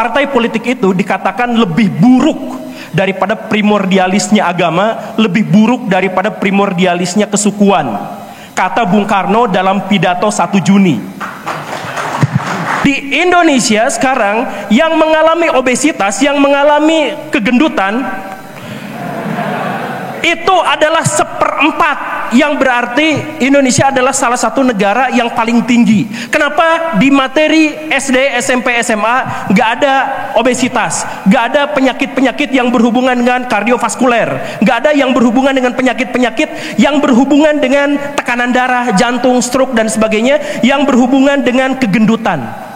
partai politik itu dikatakan lebih buruk daripada primordialisnya agama, lebih buruk daripada primordialisnya kesukuan, kata Bung Karno dalam pidato 1 Juni. Di Indonesia sekarang yang mengalami obesitas, yang mengalami kegendutan, itu adalah 1/4, yang berarti Indonesia adalah salah satu negara yang paling tinggi. Kenapa di materi SD, SMP, SMA nggak ada obesitas, nggak ada penyakit-penyakit yang berhubungan dengan kardiovaskuler, nggak ada yang berhubungan dengan penyakit-penyakit yang berhubungan dengan tekanan darah, jantung, stroke dan sebagainya, yang berhubungan dengan kegendutan.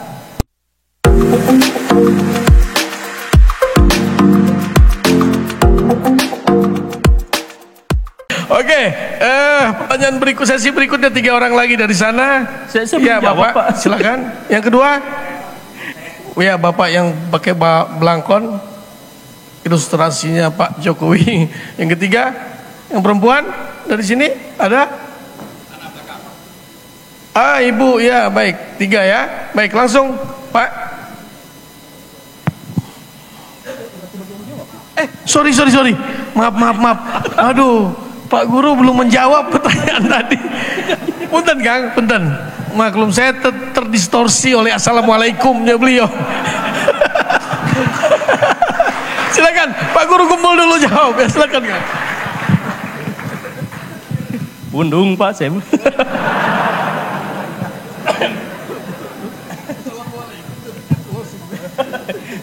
Oke, pertanyaan sesi berikutnya 3 orang lagi dari sana. Saya ya, jawab, Bapak, Pak. silakan. Yang kedua, ya Bapak yang pakai belangkon, ilustrasinya Pak Jokowi. Yang ketiga, yang perempuan dari sini ada? Ibu, ya baik, 3 ya. Baik, langsung Pak. Sorry. Maaf. Aduh, Pak Guru belum menjawab pertanyaan tadi. Punten Kang, punten. Maklum saya terdistorsi oleh assalamualaikumnya beliau. Silakan, Pak Guru kumpul dulu jawab ya, silakan Kang. Bundung Pak, saya.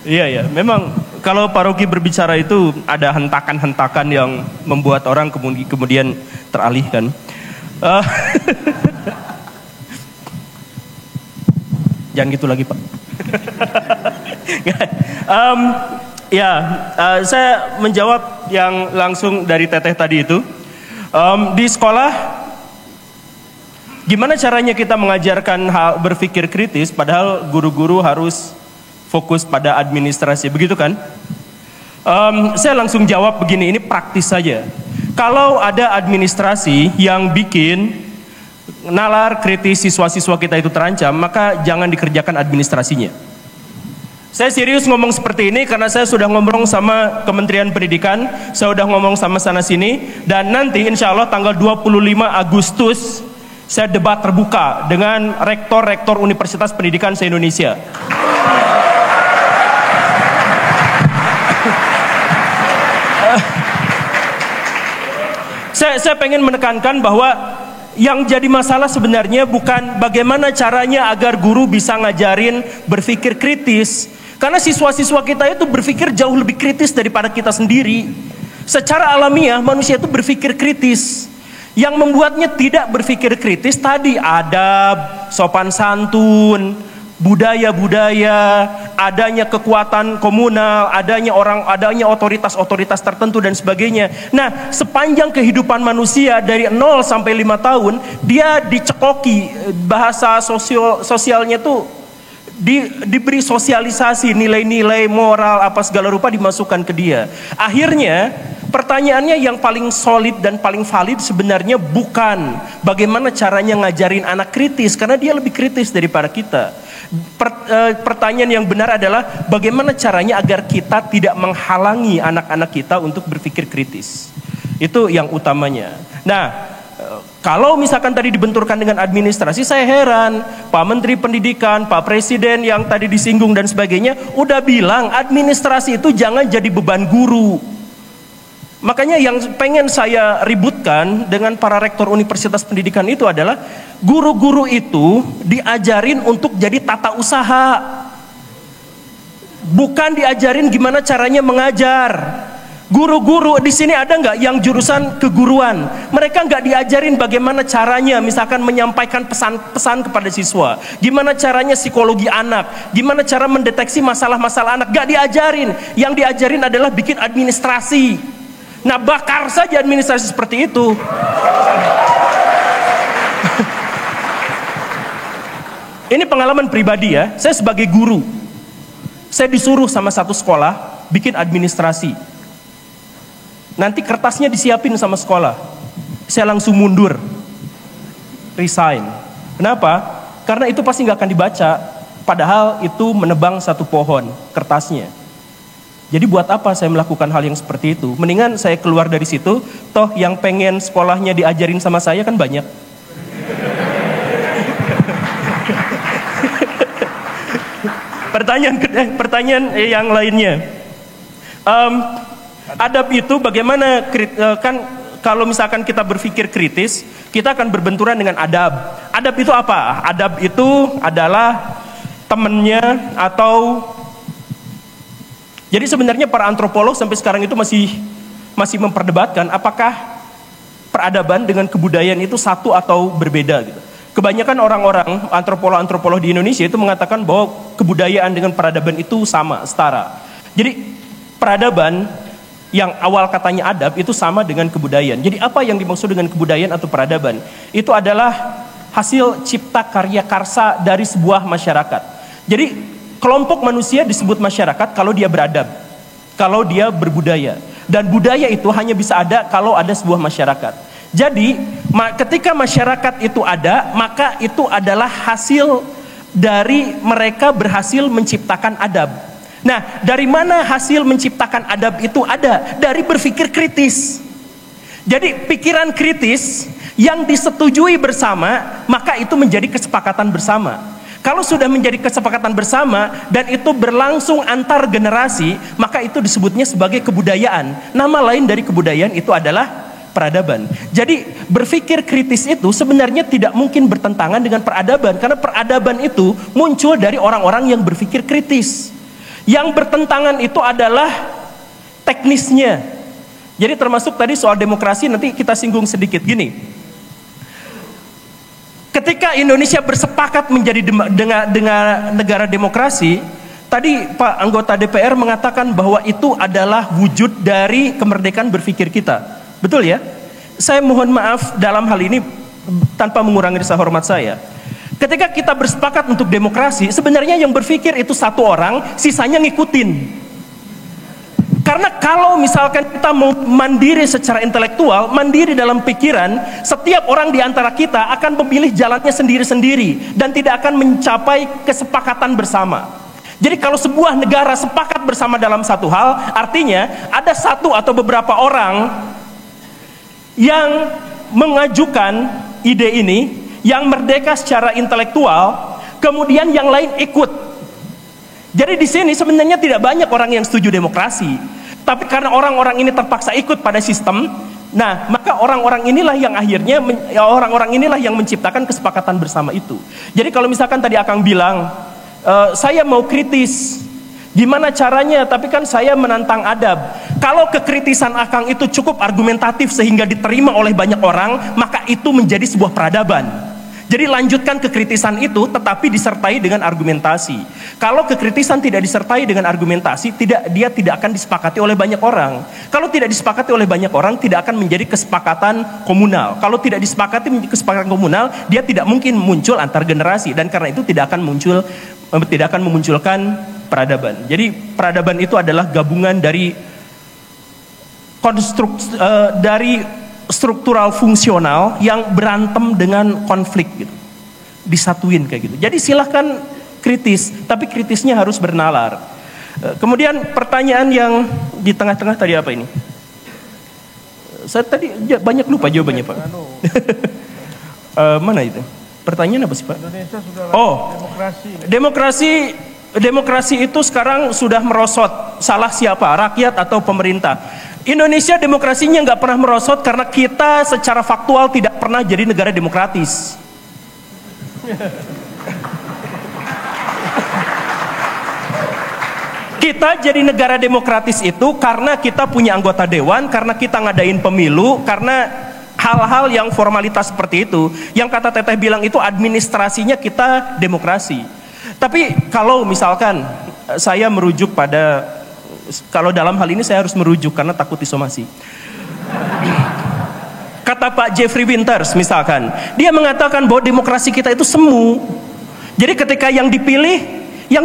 Iya, memang kalau Pak Rocky berbicara itu ada hentakan-hentakan yang membuat orang kemudian teralihkan. Jangan gitu lagi Pak. Saya menjawab yang langsung dari Teteh tadi itu. Di sekolah, gimana caranya kita mengajarkan hal berpikir kritis, padahal guru-guru harus fokus pada administrasi, begitu kan? Saya langsung jawab begini, ini praktis saja. Kalau ada administrasi yang bikin nalar kritis siswa-siswa kita itu terancam, maka jangan dikerjakan administrasinya. Saya serius ngomong seperti ini karena saya sudah ngomong sama Kementerian Pendidikan, saya sudah ngomong sama sana sini, dan nanti insya Allah tanggal 25 Agustus saya debat terbuka dengan rektor-rektor Universitas Pendidikan se-Indonesia. Saya pengen menekankan bahwa yang jadi masalah sebenarnya bukan bagaimana caranya agar guru bisa ngajarin berpikir kritis. Karena siswa-siswa kita itu berpikir jauh lebih kritis daripada kita sendiri. Secara alamiah manusia itu berpikir kritis. Yang membuatnya tidak berpikir kritis tadi adab, sopan santun, budaya-budaya, adanya kekuatan komunal, adanya otoritas-otoritas tertentu dan sebagainya. Nah, sepanjang kehidupan manusia dari 0 sampai 5 tahun, dia dicekoki, bahasa sosialnya tuh diberi sosialisasi, nilai-nilai moral apa segala rupa dimasukkan ke dia. Akhirnya pertanyaannya yang paling solid dan paling valid sebenarnya bukan bagaimana caranya ngajarin anak kritis, karena dia lebih kritis daripada kita. Pertanyaan yang benar adalah bagaimana caranya agar kita tidak menghalangi anak-anak kita untuk berpikir kritis. Itu yang utamanya. Nah, kalau misalkan tadi dibenturkan dengan administrasi, saya heran Pak Menteri Pendidikan, Pak Presiden yang tadi disinggung dan sebagainya udah bilang administrasi itu jangan jadi beban guru. Makanya yang pengen saya ributkan dengan para rektor Universitas Pendidikan itu adalah guru-guru itu diajarin untuk jadi tata usaha, bukan diajarin gimana caranya mengajar. Guru-guru di sini ada nggak yang jurusan keguruan? Mereka nggak diajarin bagaimana caranya, misalkan menyampaikan pesan-pesan kepada siswa, gimana caranya psikologi anak, gimana cara mendeteksi masalah-masalah anak, nggak diajarin. Yang diajarin adalah bikin administrasi. Nah, bakar saja administrasi seperti itu. Ini pengalaman pribadi ya. Saya sebagai guru, saya disuruh sama satu sekolah bikin administrasi. Nanti kertasnya disiapin sama sekolah. Saya langsung mundur, resign. Kenapa? Karena itu pasti nggak akan dibaca. padahal itu menebang satu pohon kertasnya. Jadi buat apa saya melakukan hal yang seperti itu? Mendingan saya keluar dari situ, toh yang pengen sekolahnya diajarin sama saya kan banyak. Pertanyaan yang lainnya, adab itu bagaimana? Kan kalau misalkan kita berpikir kritis, kita akan berbenturan dengan adab. Adab itu apa? Adab itu adalah temennya atau, jadi sebenarnya para antropolog sampai sekarang itu masih memperdebatkan apakah peradaban dengan kebudayaan itu satu atau berbeda gitu. Kebanyakan orang-orang antropolog di Indonesia itu mengatakan bahwa kebudayaan dengan peradaban itu sama, setara. Jadi peradaban yang awal katanya adab itu sama dengan kebudayaan. Jadi apa yang dimaksud dengan kebudayaan atau peradaban? Itu adalah hasil cipta karya karsa dari sebuah masyarakat. Jadi kelompok manusia disebut masyarakat kalau dia beradab, kalau dia berbudaya. Dan budaya itu hanya bisa ada kalau ada sebuah masyarakat. Jadi ketika masyarakat itu ada, maka itu adalah hasil dari mereka berhasil menciptakan adab. Nah, dari mana hasil menciptakan adab itu ada? Dari berpikir kritis. Jadi pikiran kritis yang disetujui bersama, maka itu menjadi kesepakatan bersama. Kalau sudah menjadi kesepakatan bersama dan itu berlangsung antar generasi, maka itu disebutnya sebagai kebudayaan. Nama lain dari kebudayaan itu adalah peradaban. Jadi berpikir kritis itu sebenarnya tidak mungkin bertentangan dengan peradaban, karena peradaban itu muncul dari orang-orang yang berpikir kritis. Yang bertentangan itu adalah teknisnya. Jadi termasuk tadi soal demokrasi, nanti kita singgung sedikit gini. Ketika Indonesia bersepakat menjadi dengan negara demokrasi, tadi Pak anggota DPR mengatakan bahwa itu adalah wujud dari kemerdekaan berpikir kita. Betul ya? Saya mohon maaf dalam hal ini tanpa mengurangi rasa hormat saya. Ketika kita bersepakat untuk demokrasi, sebenarnya yang berpikir itu satu orang, sisanya ngikutin. Karena kalau misalkan kita mau mandiri secara intelektual, mandiri dalam pikiran, setiap orang di antara kita akan memilih jalannya sendiri-sendiri dan tidak akan mencapai kesepakatan bersama. Jadi kalau sebuah negara sepakat bersama dalam satu hal, artinya ada satu atau beberapa orang yang mengajukan ide ini, yang merdeka secara intelektual, kemudian yang lain ikut. Jadi di sini sebenarnya tidak banyak orang yang setuju demokrasi, tapi karena orang-orang ini terpaksa ikut pada sistem, nah maka orang-orang inilah yang akhirnya yang menciptakan kesepakatan bersama itu. Jadi kalau misalkan tadi Akang bilang, saya mau kritis, gimana caranya? Tapi kan saya menantang adab. Kalau kekritisan Akang itu cukup argumentatif sehingga diterima oleh banyak orang, maka itu menjadi sebuah peradaban. Jadi lanjutkan kekritisan itu, tetapi disertai dengan argumentasi. Kalau kekritisan tidak disertai dengan argumentasi, dia tidak akan disepakati oleh banyak orang. Kalau tidak disepakati oleh banyak orang, tidak akan menjadi kesepakatan komunal. Kalau tidak disepakati menjadi kesepakatan komunal, dia tidak mungkin muncul antar generasi, dan karena itu tidak akan memunculkan peradaban. Jadi peradaban itu adalah gabungan dari struktural fungsional yang berantem dengan konflik gitu. Disatuin kayak gitu. Jadi silahkan kritis, tapi kritisnya harus bernalar. Kemudian pertanyaan yang di tengah-tengah tadi apa ini? Saya tadi banyak lupa jawabannya Pak. Mana itu? Pertanyaan apa sih Pak? Indonesia sudah demokrasi itu sekarang sudah merosot. Salah siapa? Rakyat atau pemerintah? Indonesia demokrasinya nggak pernah merosot karena kita secara faktual tidak pernah jadi negara demokratis. Kita jadi negara demokratis itu karena kita punya anggota dewan, karena kita ngadain pemilu, karena hal-hal yang formalitas seperti itu. Yang kata Teteh bilang itu administrasinya kita demokrasi. Tapi kalau misalkan saya merujuk pada, kalau dalam hal ini saya harus merujuk karena takut disomasi. Kata Pak Jeffrey Winters misalkan, dia mengatakan bahwa demokrasi kita itu semu. Jadi ketika yang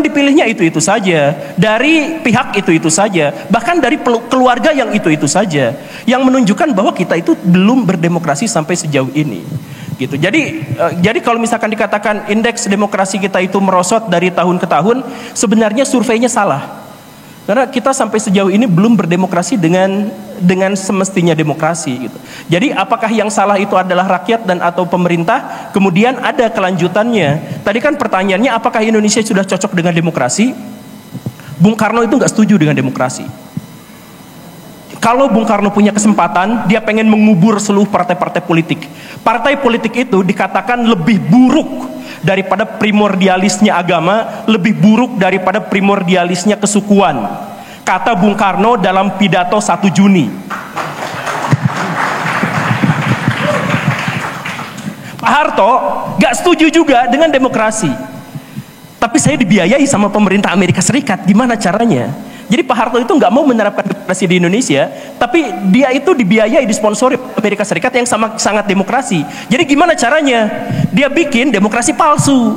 dipilihnya itu saja, dari pihak itu saja, bahkan dari keluarga yang itu saja, yang menunjukkan bahwa kita itu belum berdemokrasi sampai sejauh ini. gitu. Jadi kalau misalkan dikatakan indeks demokrasi kita itu merosot dari tahun ke tahun, sebenarnya surveinya salah. Karena kita sampai sejauh ini belum berdemokrasi dengan semestinya demokrasi gitu. Jadi apakah yang salah itu adalah rakyat dan atau pemerintah? Kemudian ada kelanjutannya. Tadi kan pertanyaannya apakah Indonesia sudah cocok dengan demokrasi? Bung Karno itu nggak setuju dengan demokrasi. Kalau Bung Karno punya kesempatan, dia pengen mengubur seluruh partai-partai politik. Partai politik itu dikatakan lebih buruk daripada primordialisnya agama, lebih buruk daripada primordialisnya kesukuan. Kata Bung Karno dalam pidato 1 Juni. Pak Harto gak setuju juga dengan demokrasi. Tapi saya dibiayai sama pemerintah Amerika Serikat, gimana caranya? Jadi Pak Harto itu nggak mau menerapkan demokrasi di Indonesia, tapi dia itu dibiayai, disponsori Amerika Serikat yang sangat demokrasi. Jadi gimana caranya? Dia bikin demokrasi palsu.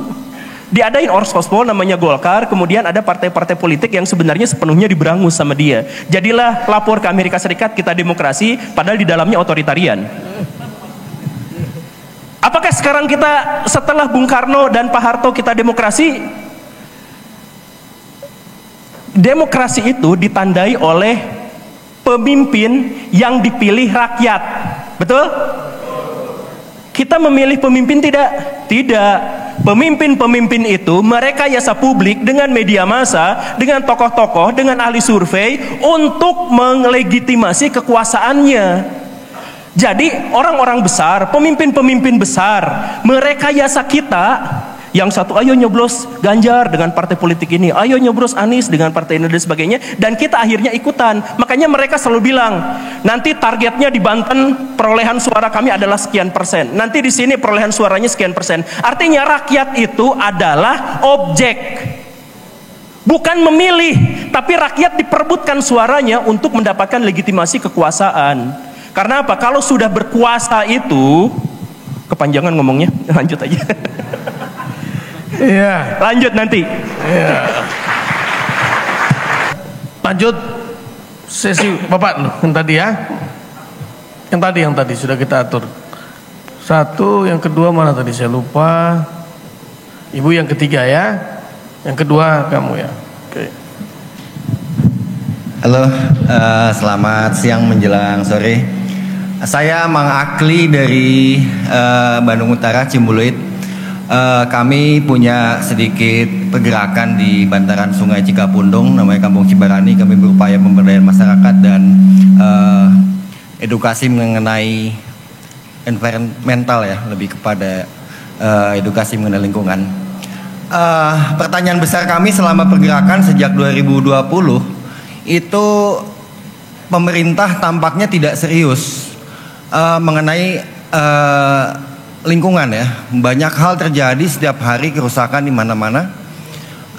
Diadain orskospol namanya Golkar, kemudian ada partai-partai politik yang sebenarnya sepenuhnya diberangus sama dia. Jadilah lapor ke Amerika Serikat, kita demokrasi, padahal di dalamnya otoritarian. Apakah sekarang kita setelah Bung Karno dan Pak Harto kita demokrasi? Demokrasi itu ditandai oleh pemimpin yang dipilih rakyat. Betul? Kita memilih pemimpin tidak? Tidak. Pemimpin-pemimpin itu merekayasa publik dengan media massa, dengan tokoh-tokoh, dengan ahli survei untuk melegitimasi kekuasaannya. Jadi orang-orang besar, pemimpin-pemimpin besar merekayasa kita. Yang satu ayo nyoblos Ganjar dengan partai politik ini, ayo nyoblos Anies dengan partai ini dan sebagainya, dan kita akhirnya ikutan. Makanya mereka selalu bilang, nanti targetnya di Banten perolehan suara kami adalah sekian persen, nanti di sini perolehan suaranya sekian persen. Artinya rakyat itu adalah objek, bukan memilih, tapi rakyat diperebutkan suaranya untuk mendapatkan legitimasi kekuasaan. Karena apa? Kalau sudah berkuasa itu, kepanjangan ngomongnya, lanjut aja. Iya. Lanjut nanti. Iya. Lanjut sesi Bapak yang tadi ya. Yang tadi sudah kita atur. Satu, yang kedua mana tadi saya lupa. Ibu yang ketiga ya. Yang kedua kamu ya. Oke. Halo, selamat siang menjelang sore. Saya Mang Akli dari Bandung Utara, Cimbuluit. Kami punya sedikit pergerakan di bantaran Sungai Cikapundung, namanya Kampung Cibarani. Kami berupaya pemberdayaan masyarakat dan edukasi mengenai environmental ya, lebih kepada edukasi mengenai lingkungan. Pertanyaan besar kami selama pergerakan sejak 2020 itu pemerintah tampaknya tidak serius mengenai lingkungan ya. Banyak hal terjadi setiap hari, kerusakan di mana-mana.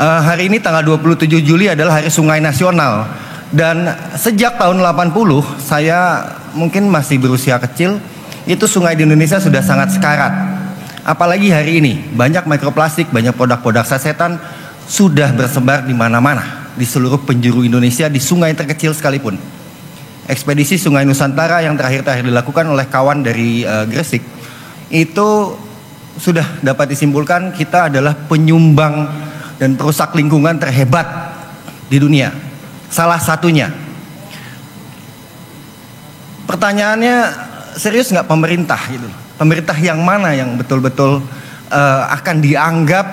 Hari ini tanggal 27 Juli adalah Hari Sungai Nasional. Dan sejak tahun 80, saya mungkin masih berusia kecil, itu sungai di Indonesia sudah sangat sekarat. Apalagi hari ini, banyak mikroplastik, banyak produk-produk sasetan sudah bersebar di mana-mana, di seluruh penjuru Indonesia, di sungai terkecil sekalipun. Ekspedisi Sungai Nusantara yang terakhir dilakukan oleh kawan dari Gresik, itu sudah dapat disimpulkan kita adalah penyumbang dan perusak lingkungan terhebat di dunia. Salah satunya. Pertanyaannya, serius nggak pemerintah gitu? Pemerintah yang mana yang betul-betul akan dianggap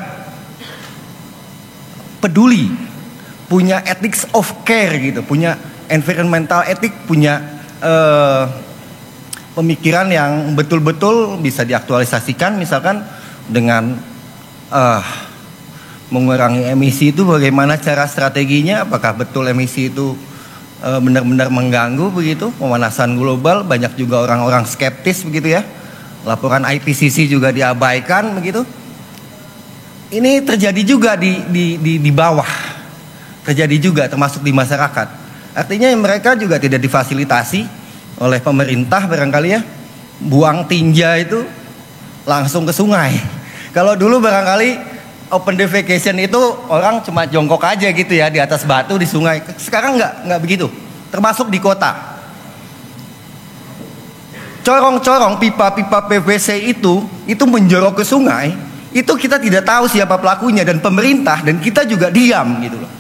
peduli, punya ethics of care gitu, punya environmental ethic, punya pemikiran yang betul-betul bisa diaktualisasikan, misalkan dengan mengurangi emisi itu bagaimana cara strateginya, apakah betul emisi itu benar-benar mengganggu begitu, pemanasan global. Banyak juga orang-orang skeptis begitu ya, laporan IPCC juga diabaikan begitu. Ini terjadi juga di bawah, terjadi juga termasuk di masyarakat. Artinya mereka juga tidak difasilitasi oleh pemerintah barangkali ya, buang tinja itu langsung ke sungai. Kalau dulu barangkali open defecation itu orang cuma jongkok aja gitu ya di atas batu di sungai. Sekarang nggak begitu, termasuk di kota. corong-corong pipa-pipa PVC itu menjorok ke sungai, itu kita tidak tahu siapa pelakunya dan pemerintah, dan kita juga diam gitu loh.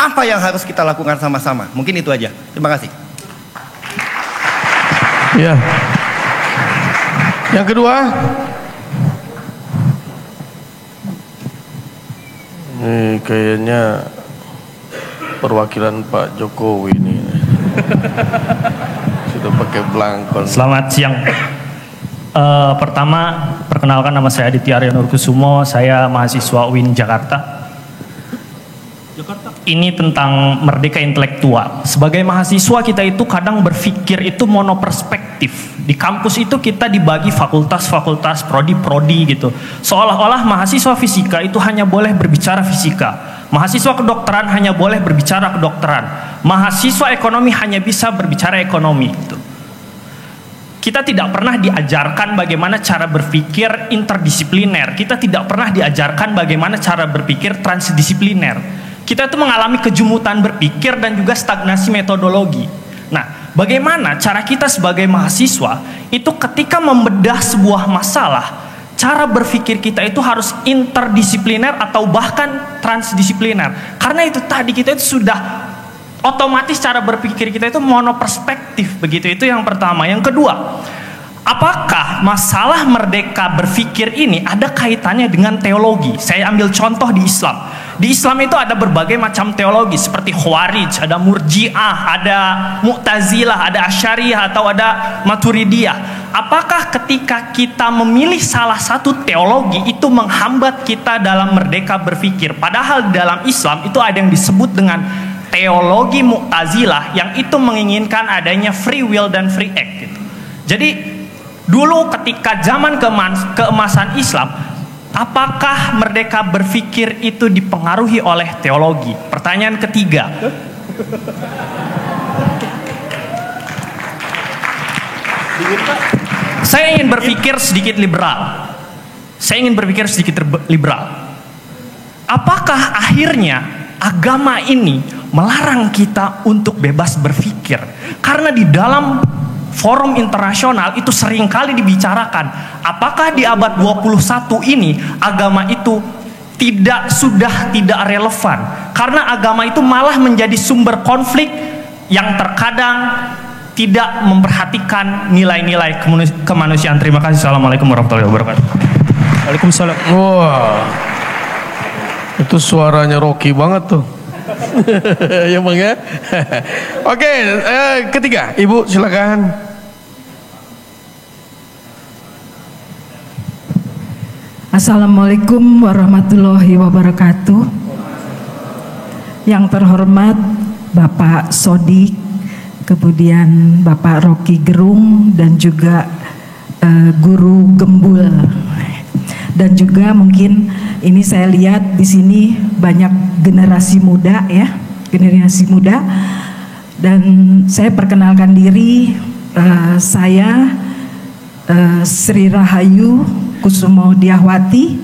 Apa yang harus kita lakukan sama-sama? Mungkin itu aja. Terima kasih. Ya. Yang kedua, ini kayaknya perwakilan Pak Jokowi ini. Sudah pakai belangkon. Selamat siang. Pertama, perkenalkan nama saya Aditya Arya Nurkusumo. Saya mahasiswa UIN Jakarta. Ini tentang merdeka intelektual. Sebagai mahasiswa kita itu kadang berpikir itu monoperspektif. Di kampus itu kita dibagi fakultas-fakultas, prodi-prodi gitu. Seolah-olah mahasiswa fisika itu hanya boleh berbicara fisika. Mahasiswa kedokteran hanya boleh berbicara kedokteran. Mahasiswa ekonomi hanya bisa berbicara ekonomi gitu. Kita tidak pernah diajarkan bagaimana cara berpikir interdisipliner. Kita tidak pernah diajarkan bagaimana cara berpikir transdisipliner. Kita itu mengalami kejumutan berpikir dan juga stagnasi metodologi. Nah, bagaimana cara kita sebagai mahasiswa itu ketika membedah sebuah masalah, cara berpikir kita itu harus interdisipliner atau bahkan transdisipliner. Karena itu tadi kita itu sudah otomatis cara berpikir kita itu monoperspektif begitu. Itu yang pertama. Yang kedua, apakah masalah merdeka berpikir ini ada kaitannya dengan teologi? Saya ambil contoh di Islam. Di Islam itu ada berbagai macam teologi seperti Khawarij, ada Murji'ah, ada Mu'tazilah, ada Asy'ariyah atau ada Maturidiyah. Apakah ketika kita memilih salah satu teologi itu menghambat kita dalam merdeka berpikir? Padahal di dalam Islam itu ada yang disebut dengan teologi Mu'tazilah yang itu menginginkan adanya free will dan free act gitu. Jadi dulu ketika zaman keemasan Islam, apakah merdeka berpikir itu dipengaruhi oleh teologi? Pertanyaan ketiga. Saya ingin berpikir sedikit liberal. Apakah akhirnya agama ini melarang kita untuk bebas berpikir? Karena di dalam forum internasional itu seringkali dibicarakan, apakah di abad 21 ini agama itu sudah tidak relevan? Karena agama itu malah menjadi sumber konflik yang terkadang tidak memperhatikan nilai-nilai kemanusiaan. Terima kasih. Assalamualaikum warahmatullahi wabarakatuh. Waalaikumsalam. Wah, itu suaranya Rocky banget tuh. Ya bang ya. Oke, ketiga, Ibu silakan. Assalamualaikum warahmatullahi wabarakatuh. Yang terhormat Bapak Sodik, kemudian Bapak Rocky Gerung, dan juga Guru Gembul. Dan juga mungkin ini saya lihat di sini banyak generasi muda ya, Dan saya perkenalkan diri, saya Sri Rahayu Kusumo Diahwati,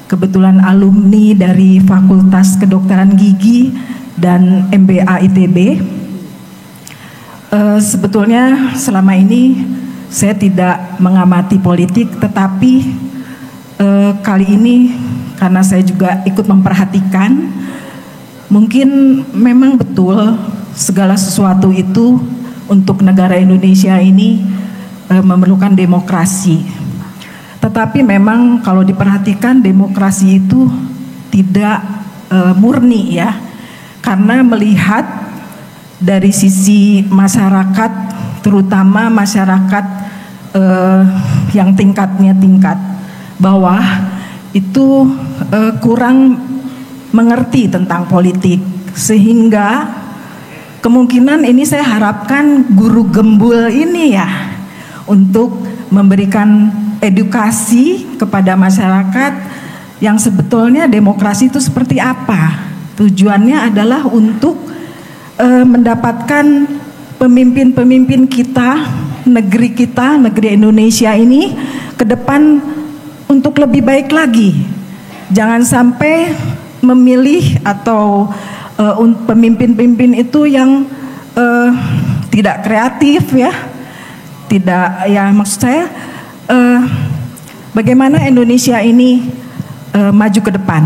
kebetulan alumni dari Fakultas Kedokteran Gigi dan MBA ITB. Sebetulnya selama ini saya tidak mengamati politik, tetapi kali ini karena saya juga ikut memperhatikan, mungkin memang betul segala sesuatu itu untuk negara Indonesia ini memerlukan demokrasi. Tetapi memang kalau diperhatikan demokrasi itu tidak murni ya, karena melihat dari sisi masyarakat, terutama masyarakat yang tingkat bawah itu kurang mengerti tentang politik, sehingga kemungkinan ini saya harapkan Guru Gembul ini ya untuk memberikan edukasi kepada masyarakat yang sebetulnya demokrasi itu seperti apa. Tujuannya adalah untuk mendapatkan pemimpin-pemimpin kita, negeri Indonesia ini ke depan untuk lebih baik lagi. Jangan sampai memilih atau pemimpin-pemimpin itu yang tidak kreatif ya, tidak, ya maksud saya bagaimana Indonesia ini maju ke depan.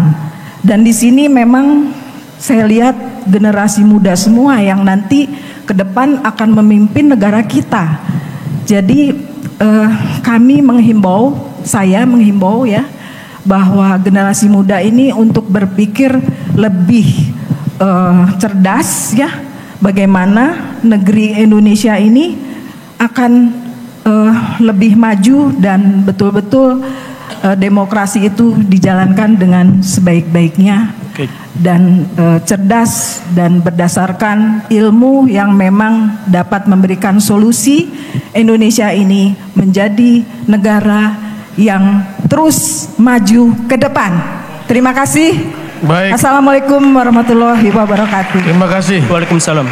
Dan di sini memang saya lihat generasi muda semua yang nanti ke depan akan memimpin negara kita. Jadi kami menghimbau, saya menghimbau ya, bahwa generasi muda ini untuk berpikir lebih cerdas ya, bagaimana negeri Indonesia ini akan lebih maju dan betul-betul demokrasi itu dijalankan dengan sebaik-baiknya dan cerdas dan berdasarkan ilmu yang memang dapat memberikan solusi Indonesia ini menjadi negara yang terus maju ke depan. Terima kasih. Baik. Assalamualaikum warahmatullahi wabarakatuh. Terima kasih. Waalaikumsalam.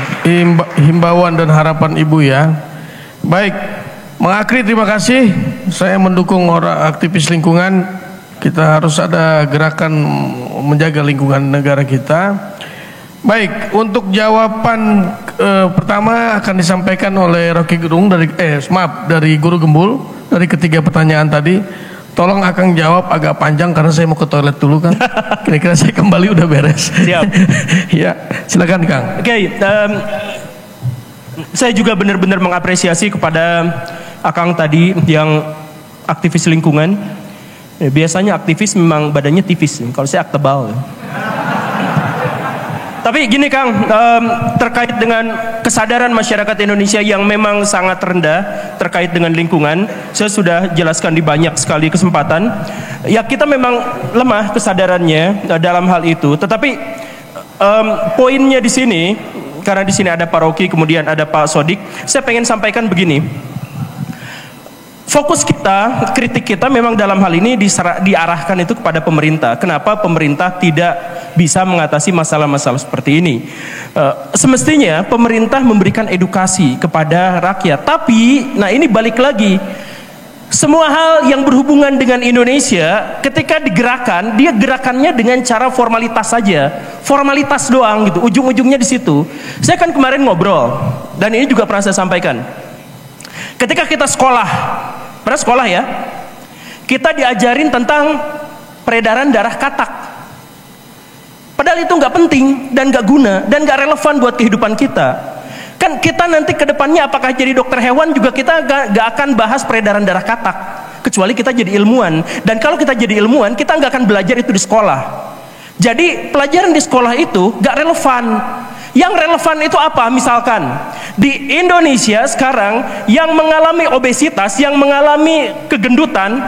Himbauan dan harapan Ibu ya. Baik, Mang Akri terima kasih. Saya mendukung orang aktivis lingkungan. Kita harus ada gerakan menjaga lingkungan negara kita. Baik, untuk jawaban pertama akan disampaikan oleh Rocky Gerung dari Guru Gembul dari ketiga pertanyaan tadi. Tolong Akang jawab agak panjang karena saya mau ke toilet dulu Kang. Kira-kira saya kembali udah beres. Siap. Ya, silakan Kang. Oke, saya juga benar-benar mengapresiasi kepada Akang tadi yang aktivis lingkungan. Biasanya aktivis memang badannya tipis, kalau saya tebal. Tapi gini Kang, terkait dengan kesadaran masyarakat Indonesia yang memang sangat rendah terkait dengan lingkungan, saya sudah jelaskan di banyak sekali kesempatan. Ya kita memang lemah kesadarannya dalam hal itu. Tetapi poinnya di sini, karena di sini ada Pak Rocky, kemudian ada Pak Sodik, saya pengen sampaikan begini. Fokus kita, kritik kita memang dalam hal ini diarahkan itu kepada pemerintah. Kenapa pemerintah tidak bisa mengatasi masalah-masalah seperti ini? Semestinya pemerintah memberikan edukasi kepada rakyat. Tapi, nah ini balik lagi. Semua hal yang berhubungan dengan Indonesia, ketika digerakkan, dia gerakannya dengan cara formalitas saja. Formalitas doang gitu, ujung-ujungnya di situ. Saya kan kemarin ngobrol, dan ini juga pernah saya sampaikan. Ketika kita pernah sekolah ya, kita diajarin tentang peredaran darah katak. Padahal itu nggak penting dan nggak guna dan nggak relevan buat kehidupan kita. Kan kita nanti ke depannya apakah jadi dokter hewan juga kita nggak akan bahas peredaran darah katak, kecuali kita jadi ilmuwan. Dan kalau kita jadi ilmuwan, kita nggak akan belajar itu di sekolah. Jadi pelajaran di sekolah itu nggak relevan. Yang relevan itu apa? Misalkan di Indonesia sekarang yang mengalami obesitas, yang mengalami kegendutan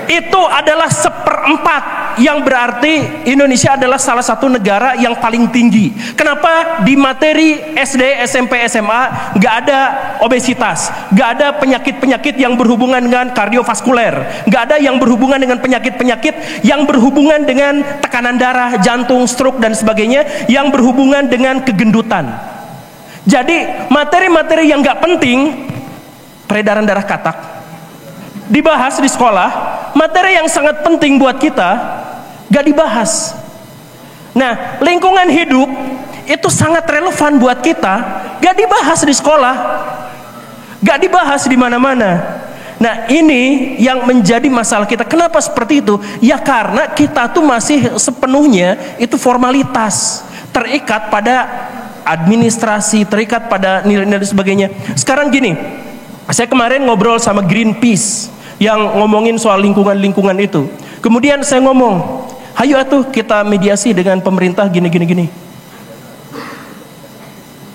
itu adalah 1/4, yang berarti Indonesia adalah salah satu negara yang paling tinggi. Kenapa di materi SD, SMP, SMA nggak ada obesitas, nggak ada penyakit-penyakit yang berhubungan dengan kardiovaskuler, nggak ada yang berhubungan dengan penyakit-penyakit yang berhubungan dengan tekanan darah, jantung, stroke dan sebagainya, yang berhubungan dengan kegendutan. Jadi materi-materi yang nggak penting, peredaran darah katak, dibahas di sekolah. Materi yang sangat penting buat kita gak dibahas. Nah, lingkungan hidup itu sangat relevan buat kita, gak dibahas di sekolah, gak dibahas di mana-mana. Nah, ini yang menjadi masalah kita. Kenapa seperti itu? Ya karena kita tuh masih sepenuhnya itu formalitas, terikat pada administrasi, terikat pada nilai-nilai dan sebagainya. Sekarang gini, saya kemarin ngobrol sama Greenpeace yang ngomongin soal lingkungan-lingkungan itu. Kemudian saya ngomong, hayu atuh kita mediasi dengan pemerintah gini.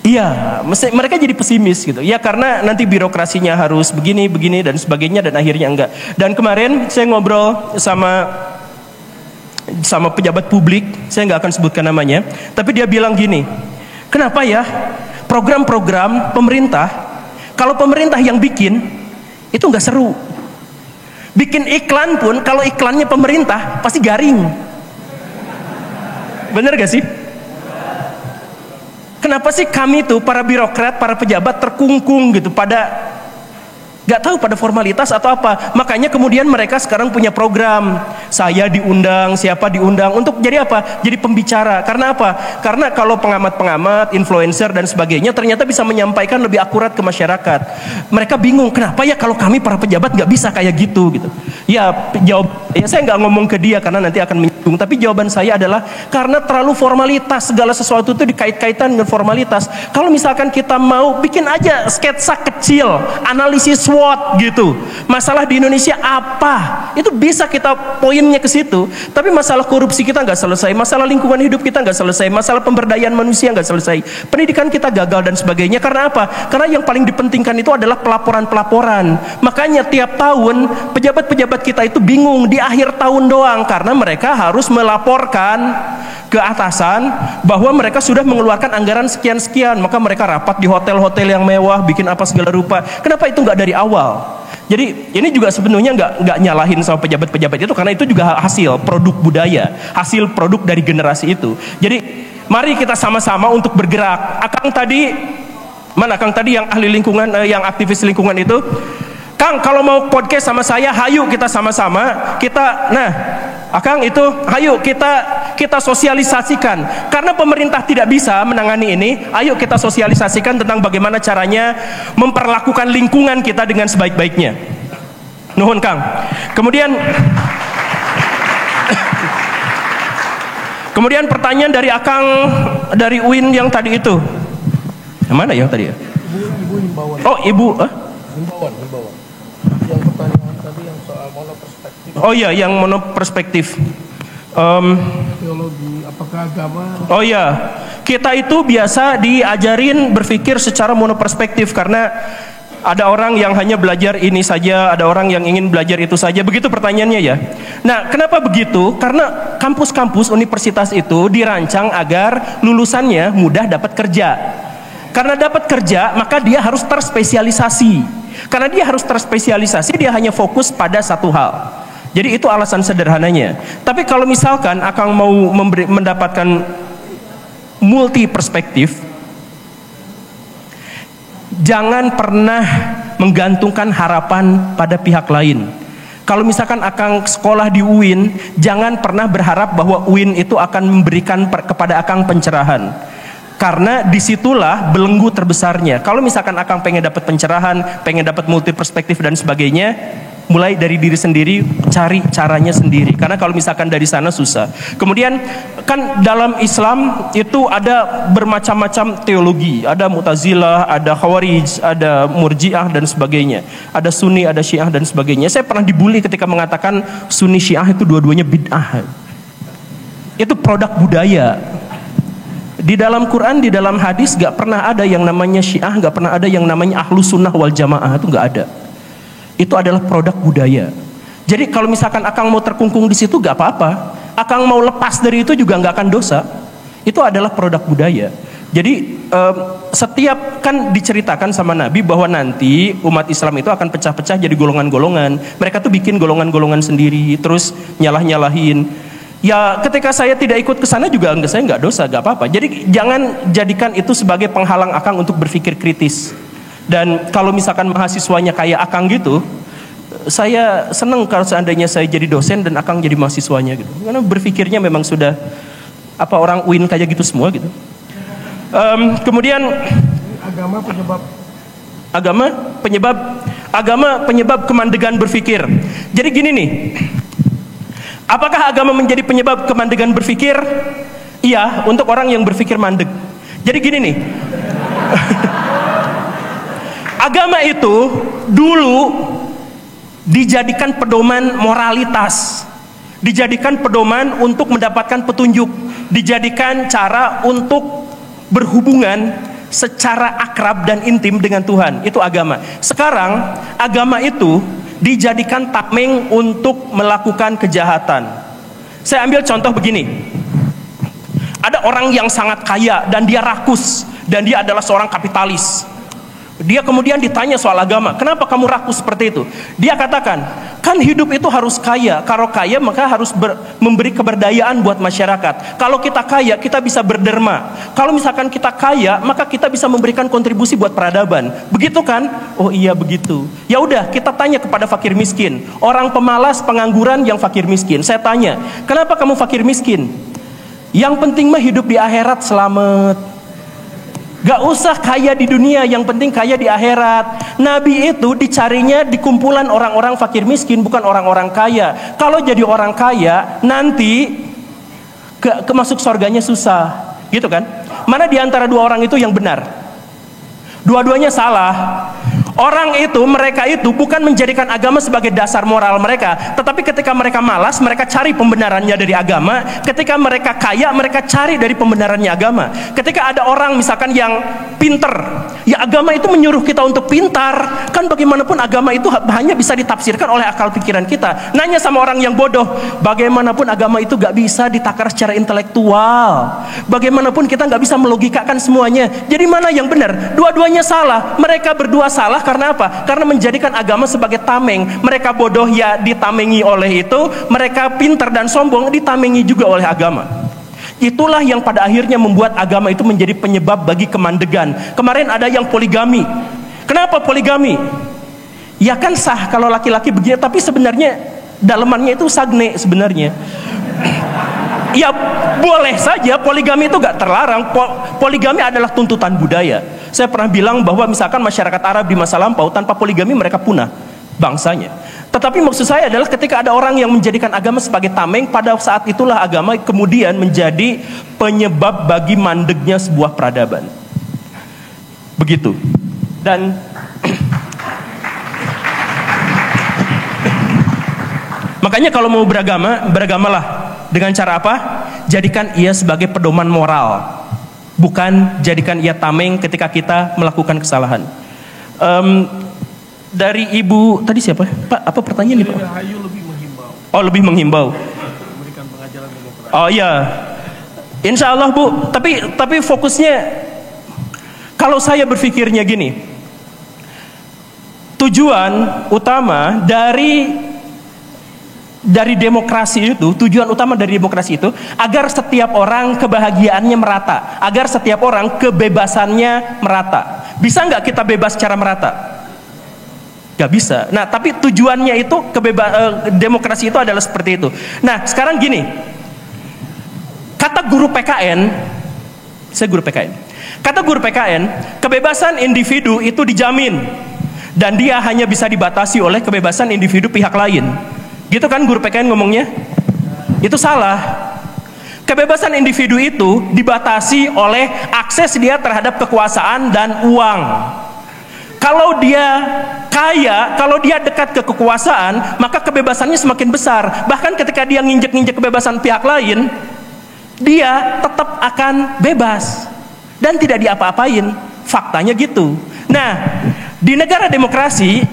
Iya, mereka jadi pesimis gitu. Ya karena nanti birokrasinya harus begini dan sebagainya, dan akhirnya enggak. Dan kemarin saya ngobrol sama pejabat publik, saya nggak akan sebutkan namanya, tapi dia bilang gini, kenapa ya program-program pemerintah, kalau pemerintah yang bikin itu nggak seru. Bikin iklan pun kalau iklannya pemerintah pasti garing. Bener gak sih? Kenapa sih kami tuh para birokrat, para pejabat terkungkung gitu pada Gak tahu pada formalitas atau apa. Makanya kemudian mereka sekarang punya program. Saya diundang, siapa diundang untuk jadi apa? Jadi pembicara. Karena apa? Karena kalau pengamat-pengamat, influencer dan sebagainya ternyata bisa menyampaikan lebih akurat ke masyarakat. Mereka bingung, kenapa ya kalau kami para pejabat gak bisa kayak gitu gitu. Ya saya nggak ngomong ke dia karena nanti akan menyinggung. Tapi jawaban saya adalah karena terlalu formalitas, segala sesuatu itu dikait-kaitan dengan formalitas. Kalau misalkan kita mau bikin aja sketsa kecil, analisis SWOT gitu. Masalah di Indonesia apa? Itu bisa kita poinnya ke situ. Tapi masalah korupsi kita nggak selesai, masalah lingkungan hidup kita nggak selesai, masalah pemberdayaan manusia nggak selesai, pendidikan kita gagal dan sebagainya. Karena apa? Karena yang paling dipentingkan itu adalah pelaporan-pelaporan. Makanya tiap tahun pejabat-pejabat kita itu bingung di akhir tahun doang karena mereka harus melaporkan ke atasan bahwa mereka sudah mengeluarkan anggaran sekian-sekian. Maka mereka rapat di hotel-hotel yang mewah, bikin apa segala rupa. Kenapa itu nggak dari awal? Jadi ini juga sebenarnya nggak nyalahin sama pejabat-pejabat itu, karena itu juga hasil produk budaya, hasil produk dari generasi itu. Jadi mari kita sama-sama untuk bergerak. Akang tadi yang ahli lingkungan, yang aktivis lingkungan itu, Kang, kalau mau podcast sama saya, hayu kita sama-sama. Akang itu, hayu kita sosialisasikan. Karena pemerintah tidak bisa menangani ini, ayo kita sosialisasikan tentang bagaimana caranya memperlakukan lingkungan kita dengan sebaik-baiknya. Nuhun Kang. Kemudian pertanyaan dari Akang, dari UIN yang tadi itu. Yang mana yang tadi ya? Ibu Himbauan. Oh, Ibu. Himbauan. Yang pertanyaan tadi yang soal monoperspektif. Oh iya, yang monoperspektif. Teologi, apakah agama? Oh iya, kita itu biasa diajarin berpikir secara monoperspektif karena ada orang yang hanya belajar ini saja, ada orang yang ingin belajar itu saja. Begitu pertanyaannya ya. Nah, kenapa begitu? Karena kampus-kampus universitas itu dirancang agar lulusannya mudah dapat kerja. Karena dapat kerja, maka dia harus terspesialisasi. Karena dia harus terspesialisasi, dia hanya fokus pada satu hal. Jadi itu alasan sederhananya. Tapi kalau misalkan Akang mau mendapatkan multi perspektif, jangan pernah menggantungkan harapan pada pihak lain. Kalau misalkan Akang sekolah di UIN, jangan pernah berharap bahwa UIN itu akan memberikan kepada Akang pencerahan. Karena disitulah belenggu terbesarnya. Kalau misalkan Akang pengen dapat pencerahan, pengen dapat multi perspektif dan sebagainya, mulai dari diri sendiri, cari caranya sendiri. Karena kalau misalkan dari sana susah. Kemudian kan dalam Islam itu ada bermacam-macam teologi. Ada Mu'tazilah, ada Khawarij, ada Murji'ah dan sebagainya. Ada Sunni, ada Syiah dan sebagainya. Saya pernah dibully ketika mengatakan Sunni Syiah itu dua-duanya bid'ah. Itu produk budaya. Di dalam Quran, di dalam hadis gak pernah ada yang namanya Syiah, gak pernah ada yang namanya Ahlus Sunnah wal Jamaah, itu gak ada. Itu adalah produk budaya. Jadi kalau misalkan Akang mau terkungkung di situ gak apa-apa. Akang mau lepas dari itu juga gak akan dosa. Itu adalah produk budaya. Jadi setiap kan diceritakan sama Nabi bahwa nanti umat Islam itu akan pecah-pecah jadi golongan-golongan. Mereka tuh bikin golongan-golongan sendiri, terus nyalah-nyalahin. Ya ketika saya tidak ikut ke sana juga saya nggak dosa, nggak apa-apa. Jadi jangan jadikan itu sebagai penghalang Akang untuk berpikir kritis. Dan kalau misalkan mahasiswanya kayak Akang gitu, saya seneng kalau seandainya saya jadi dosen dan Akang jadi mahasiswanya gitu. Karena berpikirnya memang sudah apa orang UIN kayak gitu semua gitu. Kemudian agama penyebab kemandegan berpikir. Jadi gini nih. Apakah agama menjadi penyebab kemandegan berpikir? Iya, untuk orang yang berpikir mandeg. Jadi gini nih. Agama itu dulu dijadikan pedoman moralitas. Dijadikan pedoman untuk mendapatkan petunjuk. Dijadikan cara untuk berhubungan secara akrab dan intim dengan Tuhan. Itu agama. Sekarang agama itu dijadikan tameng untuk melakukan kejahatan. Saya ambil contoh begini. Ada orang yang sangat kaya dan dia rakus dan dia adalah seorang kapitalis. Dia kemudian ditanya soal agama, kenapa kamu rakus seperti itu? Dia katakan, kan Kan hidup itu harus kaya. Kalau kaya maka harus memberi keberdayaan buat masyarakat. Kalau kita kaya, kita bisa berderma. Kalau misalkan kita kaya, maka kita bisa memberikan kontribusi buat peradaban. Begitu kan? Oh iya begitu. Ya udah, kita tanya kepada fakir miskin, orang pemalas, pengangguran yang fakir miskin. Saya tanya, kenapa kamu fakir miskin? Yang penting mah hidup di akhirat selamat. Gak usah kaya di dunia, yang penting kaya di akhirat. Nabi itu dicarinya di kumpulan orang-orang fakir miskin, bukan orang-orang kaya. Kalau jadi orang kaya, nanti ke masuk surganya susah, gitu kan? Mana di antara dua orang itu yang benar? Dua-duanya salah. Orang itu, mereka itu bukan menjadikan agama sebagai dasar moral mereka, tetapi ketika mereka malas, mereka cari pembenarannya dari agama. Ketika mereka kaya, mereka cari dari pembenarannya agama. Ketika ada orang misalkan yang pinter, ya agama itu menyuruh kita untuk pintar. Kan bagaimanapun agama itu hanya bisa ditafsirkan oleh akal pikiran kita. Nanya sama orang yang bodoh, bagaimanapun agama itu gak bisa ditakar secara intelektual. Bagaimanapun kita gak bisa melogikakan semuanya. Jadi mana yang benar? Dua-duanya salah. Mereka berdua salah. Karena apa? Karena menjadikan agama sebagai tameng. Mereka bodoh ya ditamengi oleh itu, mereka pintar dan sombong ditamengi juga oleh agama. Itulah yang pada akhirnya membuat agama itu menjadi penyebab bagi kemandegan. Kemarin ada yang poligami. Kenapa poligami? Ya kan sah kalau laki-laki begini, tapi sebenarnya dalemannya itu sagne sebenarnya. Ya boleh saja, poligami itu gak terlarang. Poligami adalah tuntutan budaya. Saya pernah bilang bahwa misalkan masyarakat Arab di masa lampau tanpa poligami mereka punah bangsanya. Tetapi maksud saya adalah ketika ada orang yang menjadikan agama sebagai tameng, pada saat itulah agama kemudian menjadi penyebab bagi mandegnya sebuah peradaban. Begitu. Dan makanya kalau mau beragama, beragamalah. Dengan cara apa? Jadikan ia sebagai pedoman moral, bukan jadikan ia tameng ketika kita melakukan kesalahan. Dari ibu tadi siapa? Pak, apa pertanyaan nih Pak? Oh, lebih menghimbau. Oh iya, insya Allah Bu. Tapi fokusnya, kalau saya berpikirnya gini, tujuan utama dari demokrasi itu, tujuan utama dari demokrasi itu agar setiap orang kebahagiaannya merata, agar setiap orang kebebasannya merata. Bisa nggak kita bebas secara merata? Gak bisa. Nah, tapi tujuannya itu demokrasi itu adalah seperti itu. Nah, sekarang gini, kata guru PKN, saya guru PKN. Kata guru PKN, kebebasan individu itu dijamin dan dia hanya bisa dibatasi oleh kebebasan individu pihak lain. Gitu kan guru PKN ngomongnya? Itu salah. Kebebasan individu itu dibatasi oleh akses dia terhadap kekuasaan dan uang. Kalau dia kaya, kalau dia dekat ke kekuasaan, maka kebebasannya semakin besar. Bahkan ketika dia nginjek-nginjek kebebasan pihak lain, dia tetap akan bebas dan tidak diapa-apain. Faktanya gitu. Nah, di negara demokrasi,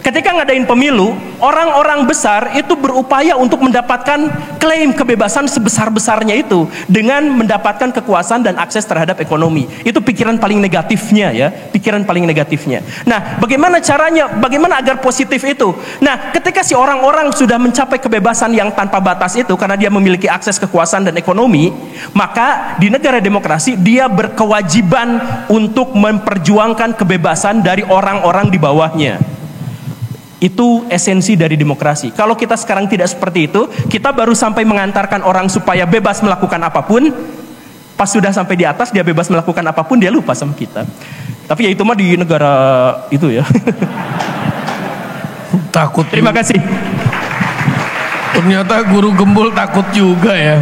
ketika ngadain pemilu, orang-orang besar itu berupaya untuk mendapatkan klaim kebebasan sebesar-besarnya itu dengan mendapatkan kekuasaan dan akses terhadap ekonomi. Itu pikiran paling negatifnya ya, pikiran paling negatifnya. Nah, bagaimana caranya? Bagaimana agar positif itu? Nah, ketika si orang-orang sudah mencapai kebebasan yang tanpa batas itu karena dia memiliki akses kekuasaan dan ekonomi, maka di negara demokrasi dia berkewajiban untuk memperjuangkan kebebasan dari orang-orang di bawahnya. Itu esensi dari demokrasi. Kalau kita sekarang tidak seperti itu, kita baru sampai mengantarkan orang supaya bebas melakukan apapun. Pas sudah sampai di atas, dia bebas melakukan apapun, dia lupa sama kita. Tapi ya itu mah di negara itu ya. Takut. Terima kasih. Ternyata guru gembul takut juga ya.